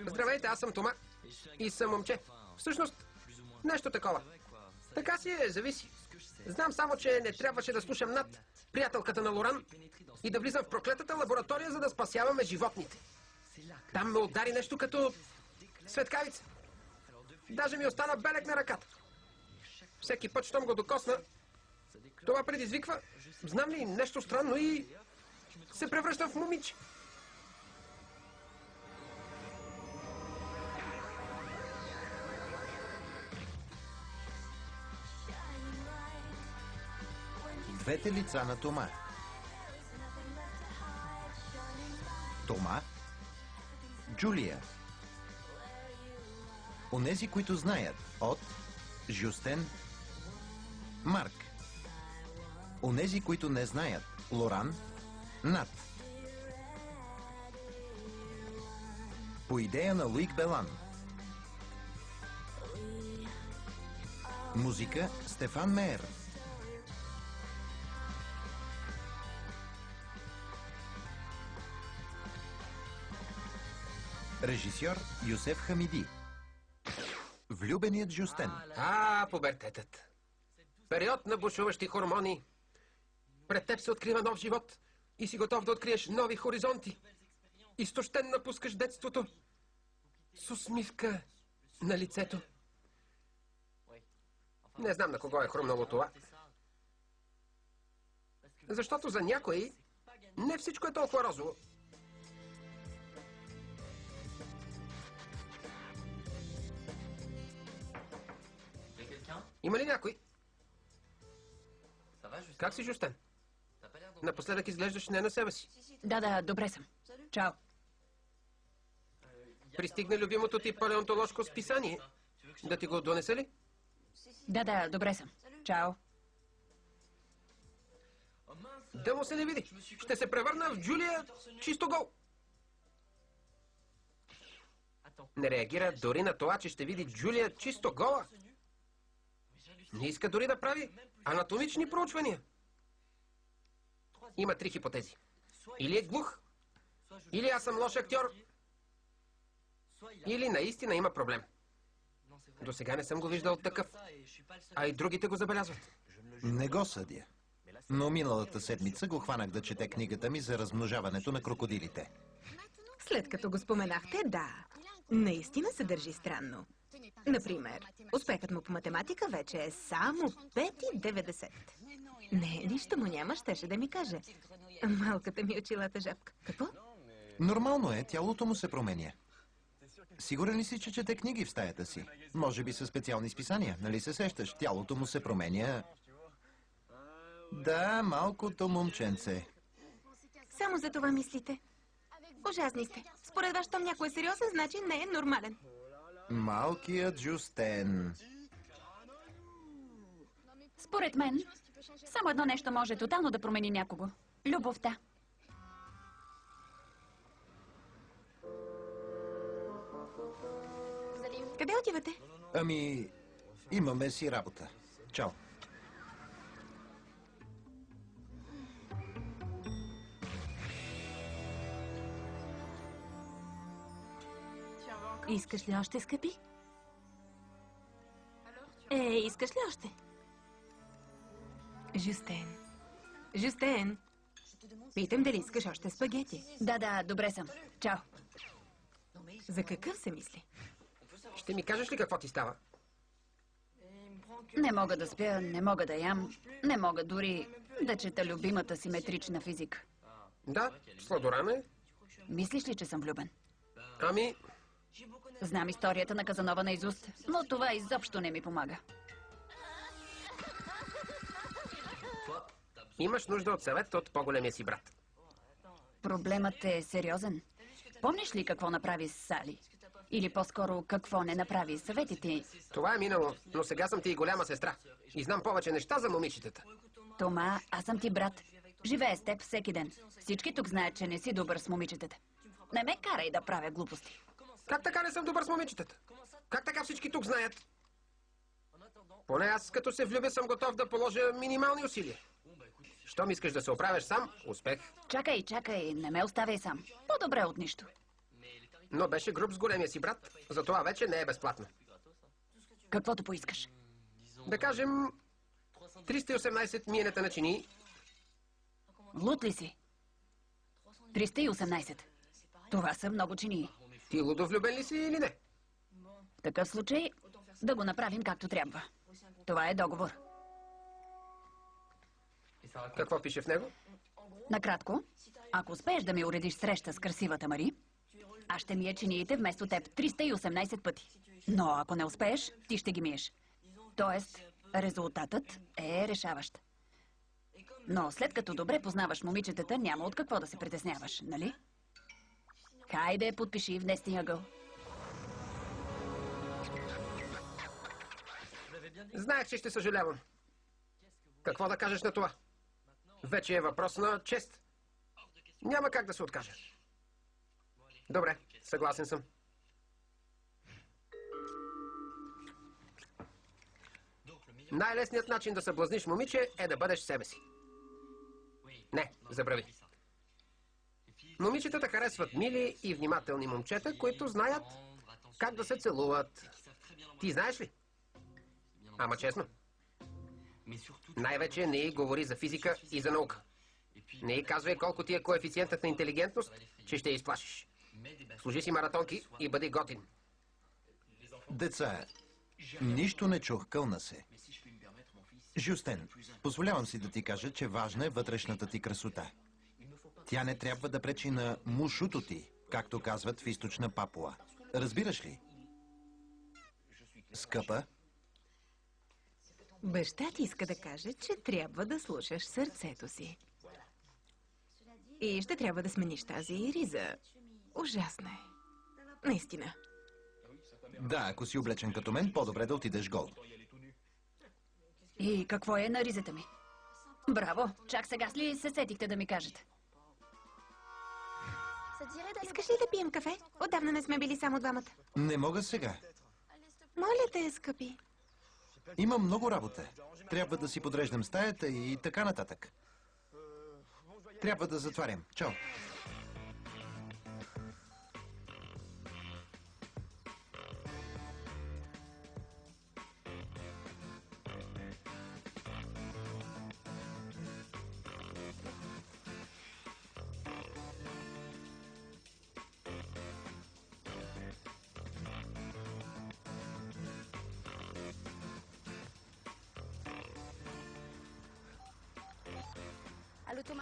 Здравейте, аз съм Тома. И съм момче. Всъщност, нещо такова. Така си е, зависи. Знам само, че не трябваше да слушам Нат, приятелката на Лоран, и да влизам в проклетата лаборатория, за да спасяваме животните. Там ме удари нещо като светкавица. Даже ми остана белег на ръката. Всеки път, щом го докосна, това предизвиква, знам ли, нещо странно и се превръщам в момиче. Двете лица на Тома. Тома, Джулия. Онези, които знаят, от Жюстен, Марк. Онези, които не знаят, Лоран, Нат. По идея на Луик Белан. Музика Стефан Меер. Режисьор Юсеф Хамиди. Влюбеният Жюстен. Пубертетът. Период на бушуващи хормони. Пред теб се открива нов живот и си готов да откриеш нови хоризонти. Изтощен напускаш детството с усмивка на лицето. Не знам на кого е хрумнало това. Защото за някои не всичко е толкова розово. Има ли някой? Как си, Жюстен? Напоследък изглеждаш не на себе си. Да, добре съм. Чао. Пристигна любимото ти палеонтоложко списание. Да ти го донеса ли? Да, добре съм. Чао. Да му се не види. Ще се превърна в Джулия чисто гол. Не реагира дори на това, че ще види Джулия чисто гола. Не иска дори да прави анатомични проучвания. Има 3 хипотези. Или е глух, или аз съм лош актьор, или наистина има проблем. До сега не съм го виждал такъв, а и другите го забелязват. Не го съдя. Но миналата седмица го хванах да чете книгата ми за размножаването на крокодилите. След като го споменахте, да. Наистина се държи странно. Например, успехът му по математика вече е само 5,90. Не, нищо му няма, щеше да ми каже. Малката ми очилата жабка. Какво? Нормално е, тялото му се променя. Сигурен ли си, че чете книги в стаята си? Може би със специални списания, нали се сещаш? Тялото му се променя. Да, малкото момченце. Само за това мислите. Ужасни сте. Според вас, щом някой е сериозен, значи не е нормален. Малкият Жюстен. Според мен, само едно нещо може тотално да промени някого. Любовта. Къде отивате? Ами, имаме си работа. Чао. Искаш ли още, скъпи? Искаш ли още? Жюстен. Жюстен. Питам дали искаш още спагети. Да, добре съм. Чао. За какъв се мисли? Ще ми кажеш ли какво ти става? Не мога да спя, не мога да ям, не мога дори да чета любимата симетрична физика. Да, сладоран е. Мислиш ли, че съм влюбен? Ами, Знам историята на Казанова наизуст, но това изобщо не ми помага. имаш нужда от съвет от по-големия си брат. Проблемът е сериозен. Помниш ли какво направи с Сали? Или по-скоро какво не направи? Съветите. Това е минало, но сега съм ти и голяма сестра. И знам повече неща за момичетата. Тома, аз съм ти брат. Живее с теб всеки ден. Всички тук знаят, че не си добър с момичетата. Не ме карай да правя глупости. Как така не съм добър с момичетата? Как така всички тук знаят? Поне аз като се влюбя съм готов да положа минимални усилия. Щом искаш да се оправяш сам, успех. Чакай, не ме оставяй сам. По-добре от нищо. но беше груб с големия си брат, затова вече не е безплатно. Каквото поискаш. Да кажем, 318 миенета на чини. Луд ли си? 318. Това са много чинии. Ти лудовлюбен ли си или не? В такъв случай да го направим както трябва. Това е договор. Какво пише в него? Накратко, ако успееш да ми уредиш среща с красивата Мари, аз ще мия чиниите вместо теб 318 пъти. Но ако не успееш, ти ще ги миеш. Тоест, резултатът е решаващ. Но след като добре познаваш момичетата, няма от какво да се притесняваш, нали? Хайде, подпиши в десния ъгъл. Знаех, че ще съжалявам. Какво да кажеш на това? Вече е въпрос на чест. Няма как да се откажа. Добре, съгласен съм. Най-лесният начин да съблазниш момиче е да бъдеш себе си. Не, забрави. Момичетата харесват мили и внимателни момчета, които знаят как да се целуват. Ти знаеш ли? Ама честно. Най-вече не й говори за физика и за наука. Не й казвай колко ти е коефициентът на интелигентност, че ще я изплашиш. Служи си маратонки и бъди готин. Деца, нищо не чух, кълна се. Жюстен, позволявам си да ти кажа, че важна е вътрешната ти красота. Тя не трябва да пречи на мушуто ти, както казват в източна Папуа. Разбираш ли? Скъпа, Баща ти иска да каже, че трябва да слушаш сърцето си. И ще трябва да смениш тази риза. Ужасна е. Наистина. да, ако си облечен като мен, по-добре да отидеш гол. И какво е на ризата ми? Браво! Чак сега ли се сетихте да ми кажете? Искаш ли да пием кафе? Отдавна не сме били само двамата. Не мога сега. Моля те, скъпи. Имам много работа. Трябва да си подреждам стаята и така нататък. Трябва да затварям. Чао.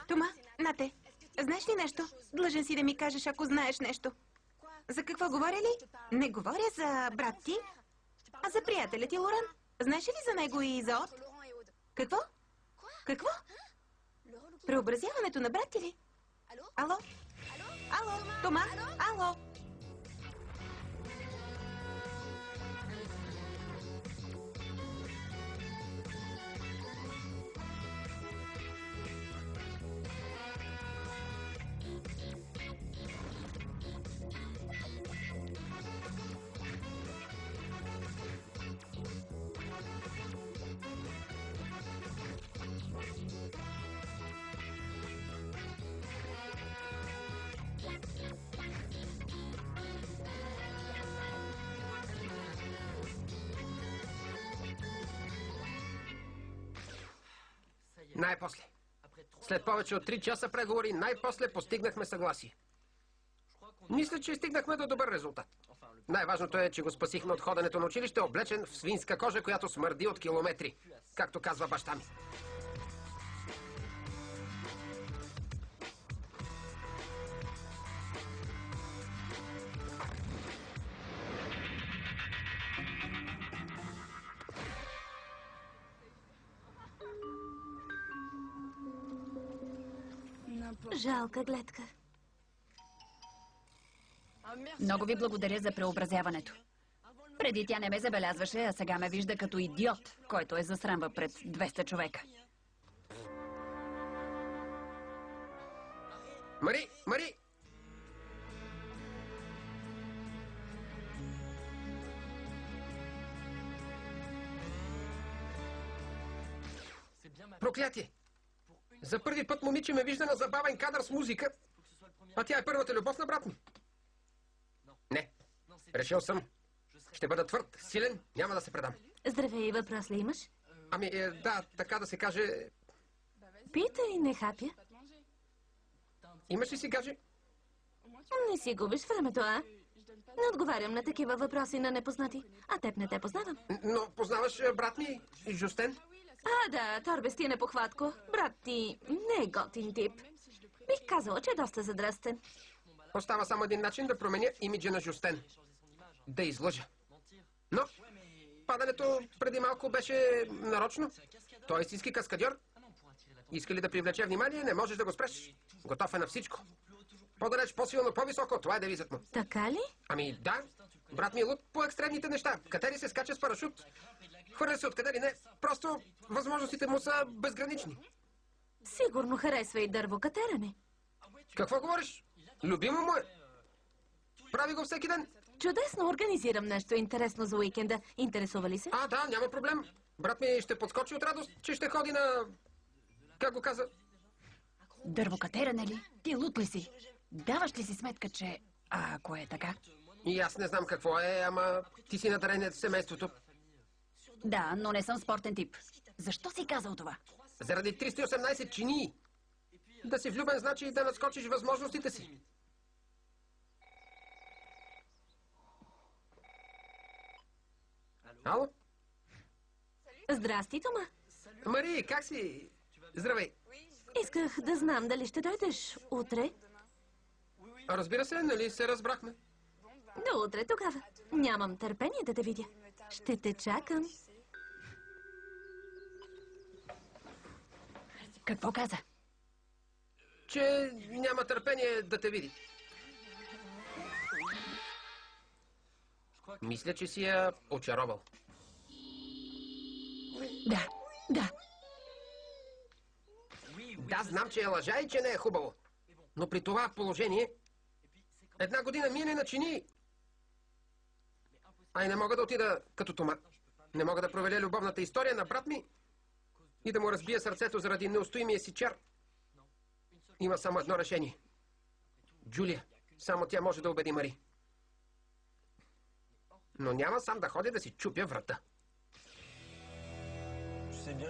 Тома, нате, знаеш ли нещо? Длъжен си да ми кажеш, ако знаеш нещо. За какво говоря ли? Не говоря за брат ти, а за приятеля ти Лоран. Знаеш ли за него и за От? Какво? Какво? Преобразяването на брат ти ли? Ало? Ало? Тома? Ало? Най-после. След повече от 3 часа преговори, най-после постигнахме съгласие. Мисля, че стигнахме до добър резултат. Най-важното е, че го спасихме от ходенето на училище, облечен в свинска кожа, която смърди от километри, както казва баща ми. Жалка гледка. Много ви благодаря за преобразяването. Преди тя не ме забелязваше, а сега ме вижда като идиот, който е засрамва пред 200 човека. Мари! Мари! Проклятие! За първи път момиче ме вижда на забавен кадър с музика, а тя е първата любов на брат ми. Решил съм. Ще бъда твърд, силен, няма да се предам. Здравей, въпрос ли имаш? Ами, да, така да се каже. Питай, не хапя. Имаш ли си гадже? Не си губиш времето, а? Не отговарям на такива въпроси на непознати. А теб не те познавам. Но познаваш брат ми, Жустен? Да, Торбести е непохватко. Брат ти не е готин тип. Бих казала, че е доста задръстен. Остава само един начин да променя имиджа на Жустен. Да излъжа. Но падането преди малко беше нарочно. Той е истински каскадьор. Иска ли да привлече внимание, не можеш да го спреш. Готов е на всичко. По-далеч, по-силно, по-високо. Това е девизът му. Така ли? Ами да. Брат ми е луд по екстремните неща. Катери се, скача с парашут. Хвърля се откъде ли не. Просто възможностите му са безгранични. Сигурно харесва и дървокатеране. Какво говориш? Любимо му е. Прави го всеки ден. Чудесно, организирам нещо интересно за уикенда. Интересува ли се? Да, няма проблем. Брат ми ще подскочи от радост, че ще ходи на... Как го каза? Дървокатеране ли? Ти лут ли си? Даваш ли си сметка, че... ако е така? И аз не знам какво е, ама ти си надарен в семейството. Да, но не съм спортен тип. Защо си казал това? Заради 318 чинии. Да си влюбен значи да надскочиш възможностите си. Ало? Здрасти, Тома. Мари, как си? Здравей. Исках да знам дали ще дойдеш утре. Разбира се, нали се разбрахме? До утре тогава. Нямам търпение да те видя. Ще те чакам. Какво каза? Че няма търпение да те види. Мисля, че си я очаровал. Да, да. Да, знам, че е лъжа и че не е хубаво. Но при това положение... Една година мине на чини. И не мога да отида като Тома. Не мога да провеля любовната история на брат ми и да му разбия сърцето заради неустоимия си чар. Има само едно решение. Джулия. Само тя може да убеди Мари. Но няма сам да ходя да си чупя врата.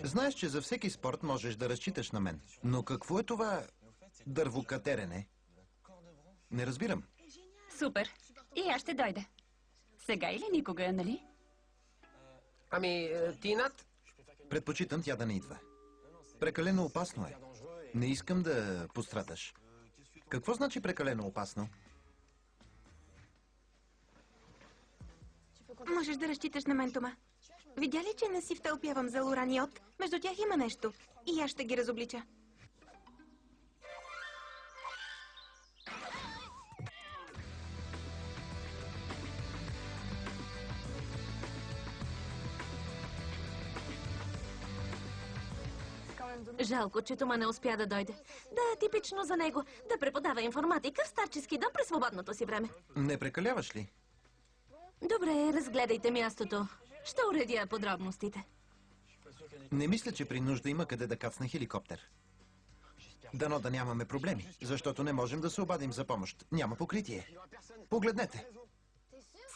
Знаеш, че за всеки спорт можеш да разчиташ на мен. Но какво е това дървокатерене? Не разбирам. Супер. И аз ще дойда. Сега или никога, нали? Ами, ти над? Предпочитам тя да не идва. Прекалено опасно е. Не искам да пострадаш. Какво значи прекалено опасно? Можеш да разчиташ на мен, Тома. Видя ли, че не си втълпявам за Лоран и От? Между тях има нещо. И аз ще ги разоблича. Жалко, че Тома не успя да дойде. Да, типично за него. Да преподава информатика в старчески дом през свободното си време. Не прекаляваш ли? Добре, разгледайте мястото. Ще уредя подробностите. Не мисля, че при нужда има къде да кацне хеликоптер. Дано да нямаме проблеми, защото не можем да се обадим за помощ. Няма покритие. Погледнете.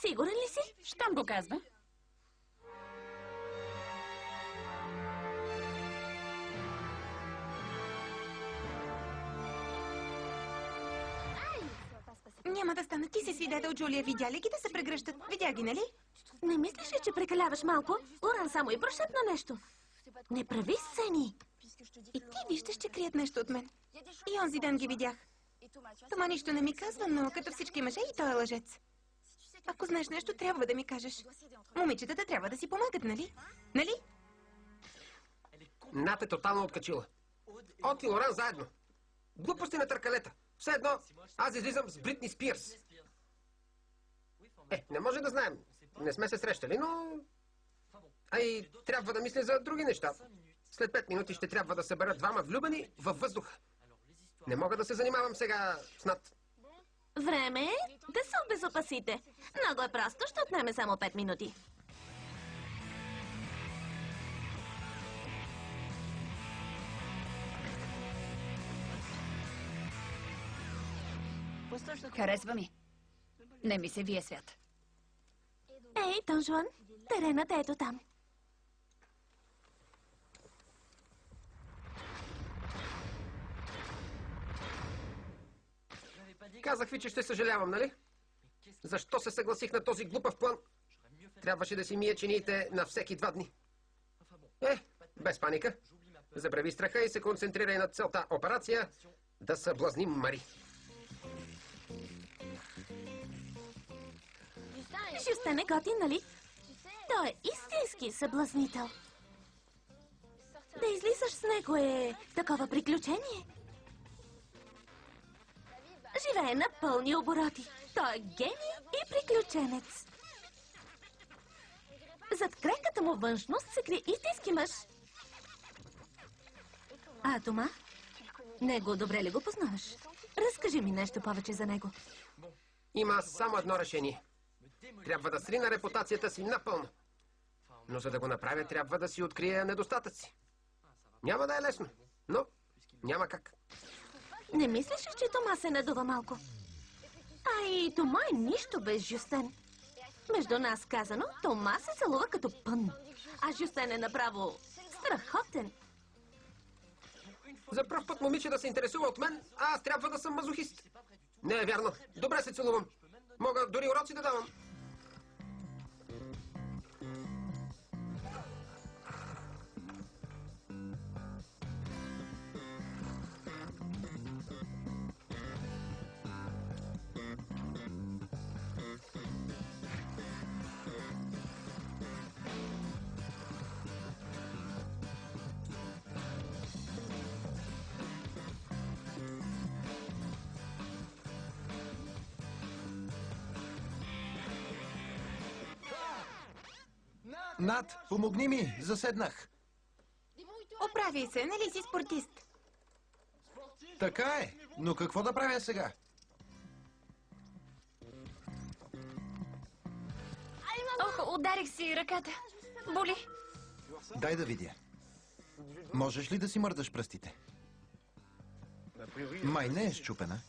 Сигурен ли си? Щом го казва. Няма да стана. Ти си свидетел, Джулия. Видя ли ги да се прегръщат? Видя ги, нали? Не мислиш ли, че прекаляваш малко? Лоран само и прошепна нещо. Не прави сцени. И ти виждаш, че крият нещо от мен. И онзи ден ги видях. Тома нищо не ми казва, но като всички мъже и той е лъжец. Ако знаеш нещо, трябва да ми кажеш. Момичетата трябва да си помагат, нали? Нали? Над е тотално откачила. От и Лоран заедно. Глупости на търкалета. Все едно, аз излизам с Бритни Спирс. Не може да знаем. Не сме се срещали, но... И трябва да мисля за други неща. След 5 минути ще трябва да събера двама влюбени във въздуха. Не мога да се занимавам сега с над. Време е да се обезопасите. Много е просто, ще отнеме само 5 минути. Харесва ми. Не ми се вие свят. Ей, Дон Жуан, теренът е ето там. Казах ви, че ще съжалявам, нали? Защо се съгласих на този глупав план? Трябваше да си мия чиниите на всеки 2 дни. Без паника. Забрави страха и се концентрирай на целта операция да съблазним Мари. Жюстен е готин, нали? Той е истински съблазнител. Да излизаш с него е такова приключение. Живее на пълни обороти. Той е гений и приключенец. Зад крехката му външност се крие истински мъж. А Тома? Него добре ли го познаваш? Разкажи ми нещо повече за него. Има само едно решение. Трябва да срина репутацията си напълно. Но за да го направя, трябва да си открия недостатъци. Няма да е лесно, но няма как. Не мислиш ли, че Тома се надува малко? А и Тома е нищо без Жюстен. Между нас казано, Тома се целува като пън. А Жюстен е направо страхотен. За пръв път момиче да се интересува от мен, а аз трябва да съм мазохист. Не е вярно. Добре се целувам. Мога дори уроци да давам. Над, помогни ми, заседнах. Оправи се, нали си спортист? Така е, но какво да правя сега? Ох, ударих си ръката. Боли. Дай да видя. Можеш ли да си мърдаш пръстите? Май не е счупена.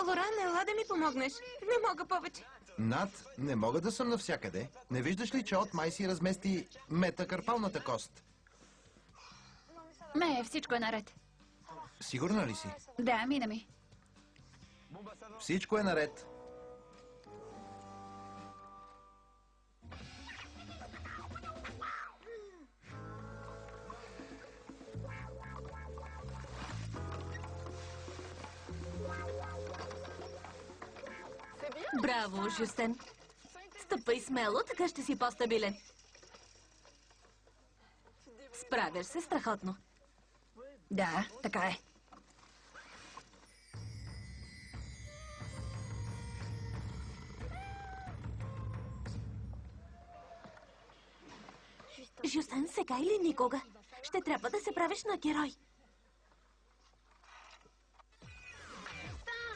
Лоран, ела да ми помогнеш. Не мога повече. Над, не мога да съм навсякъде. Не виждаш ли, че от май си размести метакарпалната кост? Всичко е наред. Сигурна ли си? Да, мина ми. Всичко е наред. Браво, Жюстен. Стъпай смело, така ще си по-стабилен. Справяш се страхотно. Да, така е. Жюстен, сега или никога. Ще трябва да се правиш на герой.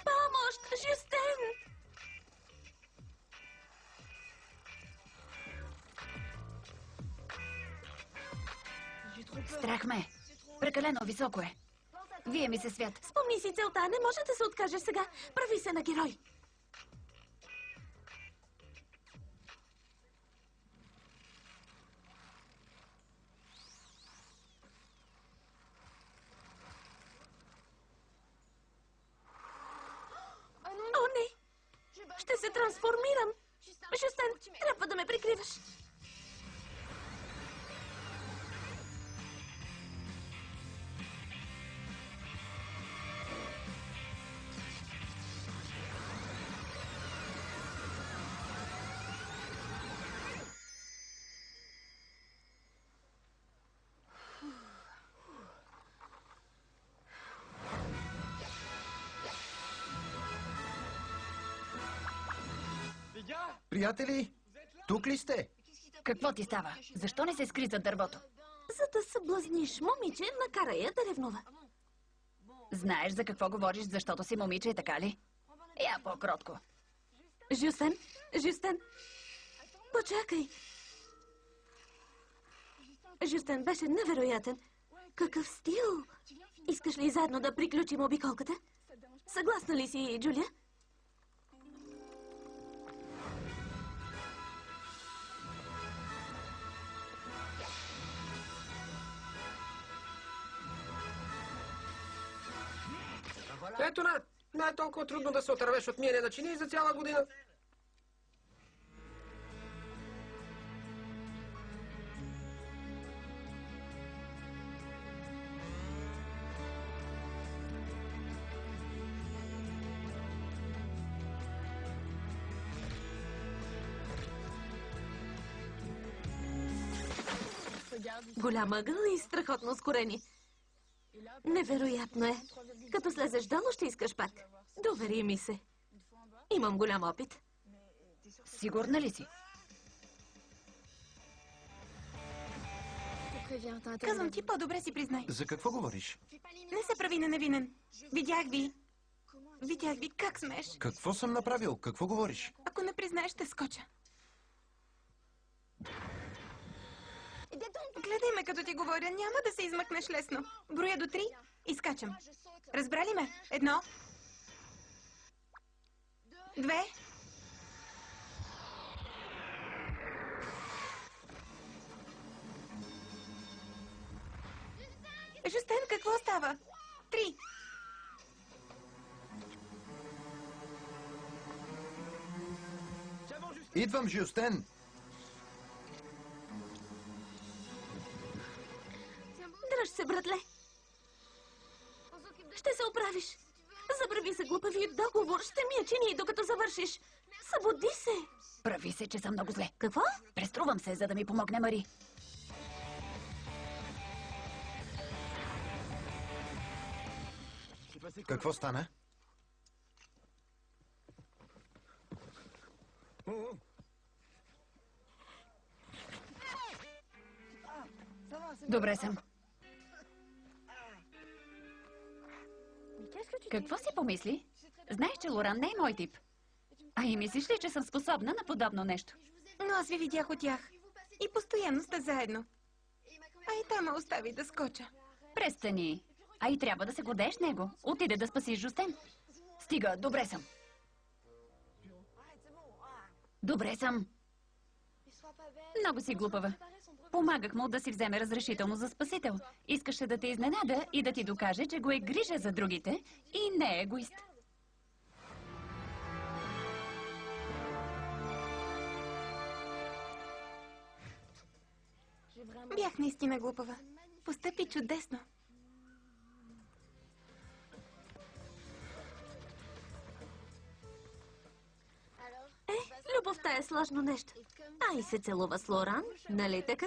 Помощ, Жюстен! Страх ме. Прекалено високо е. Вие ми се свят. Спомни си целта, не може да се откажеш сега. Прави се на герой. О, не! Ще се трансформирам. Жюстен, трябва да ме прикриваш. Приятели, тук ли сте? Какво ти става? Защо не се скри зад дървото? За да съблазниш момиче, накара я да ревнува. Знаеш за какво говориш, защото си момиче, така ли? Я по-кротко. Жюстен, Жюстен, почакай. Жюстен беше невероятен. Какъв стил! Искаш ли заедно да приключим обиколката? Съгласна ли си, Джулия? Ето не е толкова трудно да се отървеш от миене на чини за цяла година. Голям ъгъл и страхотно ускорени. Невероятно е. Като слезеш долу, ще искаш пак. Довери ми се. Имам голям опит. Сигурна ли си? Казвам ти, по-добре си признай. За какво говориш? Не се прави на невинен. Видях ви. Видях ви, как смееш. Какво съм направил? Какво говориш? Ако не признаеш, ще скоча. Гледай ме, като ти говоря, няма да се измъкнеш лесно. Броя до 3 и скачам. Разбрали ме? 1, 2. Жустен, какво става? 3. Идвам, Жюстен! Дръж се, братле. Ще се оправиш. Забрави се, глупави договор. Ще ми я чини, докато завършиш. Събуди се. Прави се, че съм много зле. Какво? Преструвам се, за да ми помогне Мари. Какво стана? Добре съм. Какво си помисли? Знаеш, че Лоран не е мой тип. А и мислиш ли, че съм способна на подобно нещо? Но аз ви видях от тях. И постоянно сте заедно. А и той ме остави да скоча. Престани. А и трябва да се гордееш с него. Отиде да спаси Жустен. Стига, добре съм. Добре съм. Много си глупава. Помагах му да си вземе разрешително за спасител. Искаше да те изненада и да ти докаже, че го е грижа за другите и не е егоист. Бях наистина глупава. Постъпи чудесно. Любовта е сложно нещо. А и се целува с Лоран, нали така?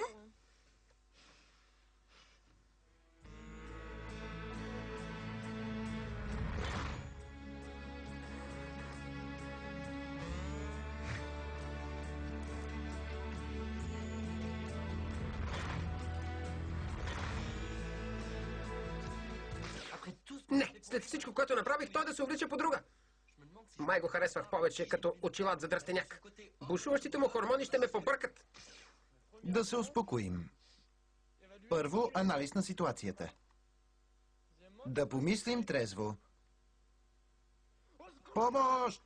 Не, след всичко, което направих, той да се облича по друга. Май го харесвах повече като очилат за дръстеняк. Бушуващите му хормони ще ме побъркат. Да се успокоим. Първо, анализ на ситуацията. Да помислим трезво. Помощ!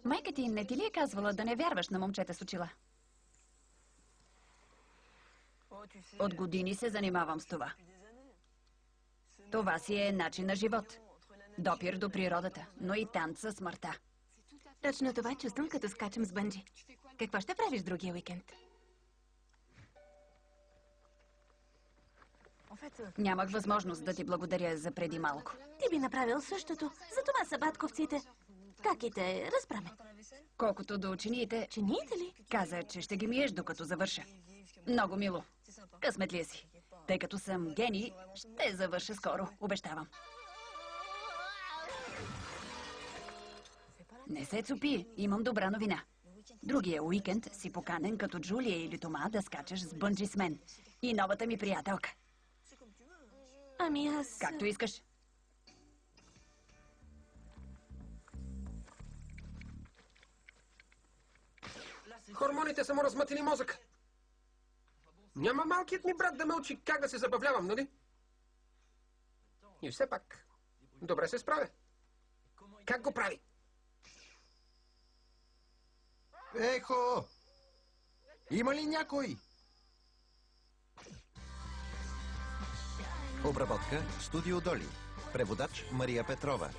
Майка ти не ти ли е казвала да не вярваш на момчета с очила? От години се занимавам с това. Това си е начин на живот. Допир до природата, но и танц със смъртта. Точно това чувствам, като скачам с бънджи. Какво ще правиш другия уикенд? Нямах възможност да ти благодаря за преди малко. Ти би направил същото. Затова са батковците. Как и те? Разправя. Колкото до учените, Чиниите ли? каза, че ще ги миеш докато завърша. Много мило. Късмет ли е си? Тъй като съм гений, ще завърша скоро, обещавам. Не се цупи, имам добра новина. Другия уикенд си поканен като Джулия или Тома да скачаш с бънджи с мен. И новата ми приятелка. Ами аз... Както искаш. Хормоните са му размътили мозък. Няма малкият ми брат да ме учи как да се забавлявам, нали? И все пак, добре се справя. Как го прави? Ехо! Има ли някой? Обработка Студио Доли. Преводач Мария Петрова.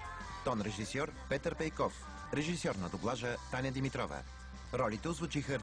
Тон режисьор Петър Пейков. Режисьор на дублажа Таня Димитрова. Ролите озвучиха